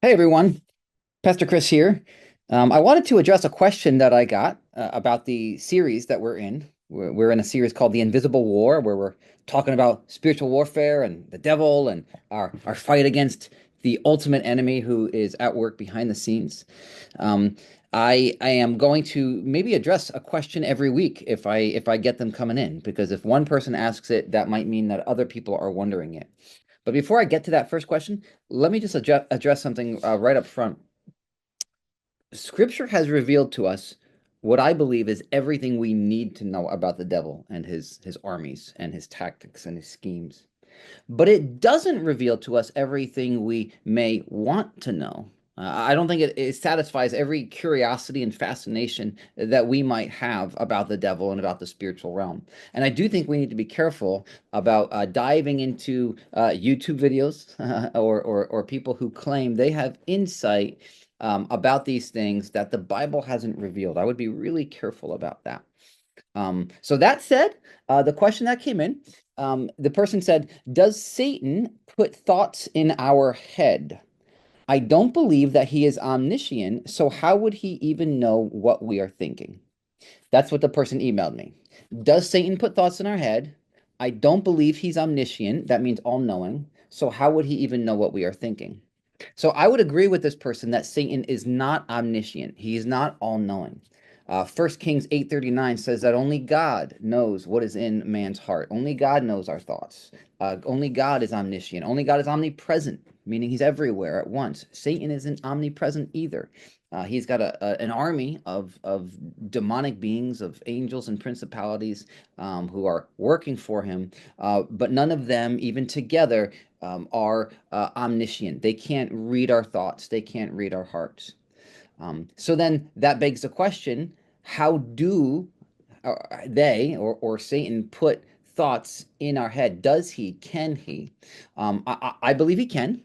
Hey everyone, Pastor Chris here. I wanted to address a question that I got about the series that we're in. We're in a series called The Invisible War, where we're talking about spiritual warfare and the devil and our fight against the ultimate enemy who is at work behind the scenes. Um, I am going to maybe address a question every week if I get them coming in, because if one person asks it, that might mean that other people are wondering it. But before I get to that first question, let me just address something right up front. Scripture has revealed to us what I believe is everything we need to know about the devil and his armies and his tactics and his schemes. But it doesn't reveal to us everything we may want to know. I don't think it satisfies every curiosity and fascination that we might have about the devil and about the spiritual realm. And I do think we need to be careful about diving into YouTube videos or people who claim they have insight about these things that the Bible hasn't revealed. I would be really careful about that. So that said, the question that came in, the person said, "Does Satan put thoughts in our head? I don't believe that he is omniscient, so how would he even know what we are thinking?" That's what the person emailed me. Does Satan put thoughts in our head? I don't believe he's omniscient. That means all knowing. So how would he even know what we are thinking? So I would agree with this person that Satan is not omniscient. He is not all knowing. 1 Kings 8:39 says that only God knows what is in man's heart. Only God knows our thoughts. Only God is omniscient. Only God is omnipresent, meaning he's everywhere at once. Satan isn't omnipresent either. He's got an army of demonic beings, of angels and principalities who are working for him, but none of them, even together, are omniscient. They can't read our thoughts. They can't read our hearts. So then that begs the question, how do they or Satan put thoughts in our head? Does he? Can he? I believe he can.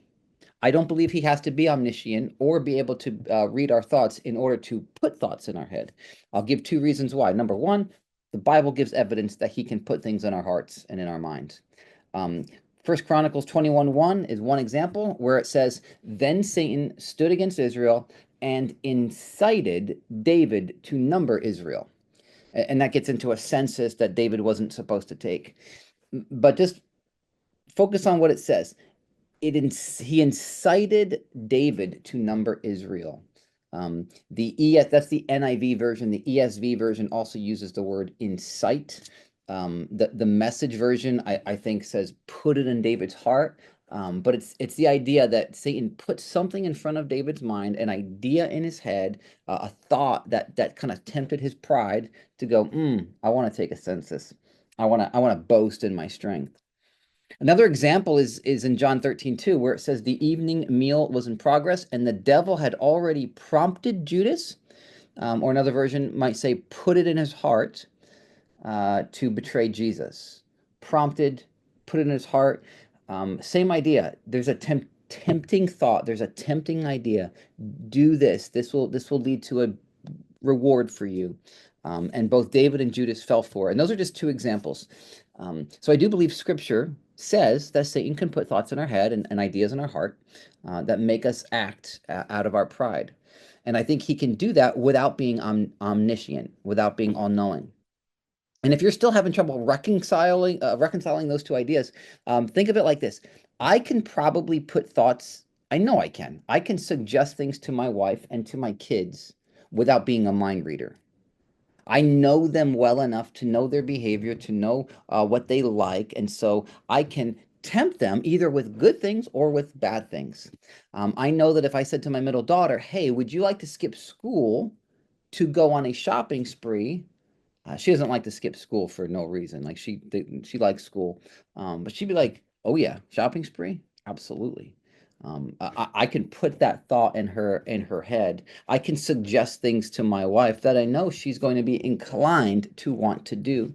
I don't believe he has to be omniscient or be able to read our thoughts in order to put thoughts in our head. I'll give two reasons why. Number one, the Bible gives evidence that he can put things in our hearts and in our minds. Um, First Chronicles 21:1 is one example where it says, "Then Satan stood against Israel and incited David to number Israel." And that gets into a census that David wasn't supposed to take. But just focus on what it says. He incited David to number Israel. That's the NIV version. The ESV version also uses the word incite. The Message version, I think, says put it in David's heart. But it's the idea that Satan put something in front of David's mind, an idea in his head, a thought that kind of tempted his pride to go, I want to take a census. I want to boast in my strength. Another example is in John 13:2, where it says the evening meal was in progress and the devil had already prompted Judas, or another version might say put it in his heart to betray Jesus. Prompted, put it in his heart. Same idea. There's a tempting thought. There's a tempting idea. Do this. This will lead to a reward for you. And both David and Judas fell for it. And those are just two examples. So I do believe Scripture says that Satan can put thoughts in our head and ideas in our heart that make us act out of our pride. And I think he can do that without being omniscient, without being all-knowing. And if you're still having trouble reconciling those two ideas, think of it like this. I can probably put thoughts, I know I can. I can suggest things to my wife and to my kids without being a mind reader. I know them well enough to know their behavior, to know what they like, and so I can tempt them either with good things or with bad things. I know that if I said to my middle daughter, "Hey, would you like to skip school to go on a shopping spree?" She doesn't like to skip school for no reason. Like she likes school, but she'd be like, "Oh yeah, shopping spree, absolutely." I can put that thought in her head. I can suggest things to my wife that I know she's going to be inclined to want to do.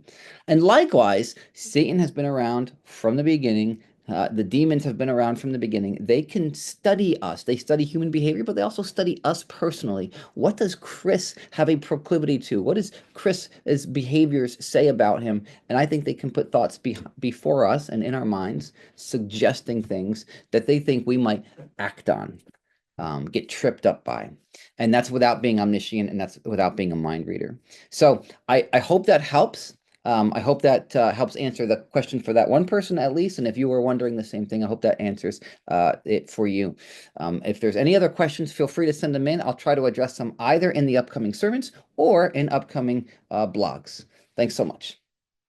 And likewise, Satan has been around from the beginning. The demons have been around from the beginning. They can study us. They study human behavior, but they also study us personally. What does Chris have a proclivity to? What does Chris's behaviors say about him? And I think they can put thoughts before us and in our minds, suggesting things that they think we might act on. get tripped up by. And that's without being omniscient, and that's without being a mind reader. So I hope that helps. I hope that helps answer the question for that one person at least. And if you were wondering the same thing, I hope that answers it for you. If there's any other questions, feel free to send them in. I'll try to address them either in the upcoming sermons or in upcoming blogs. Thanks so much.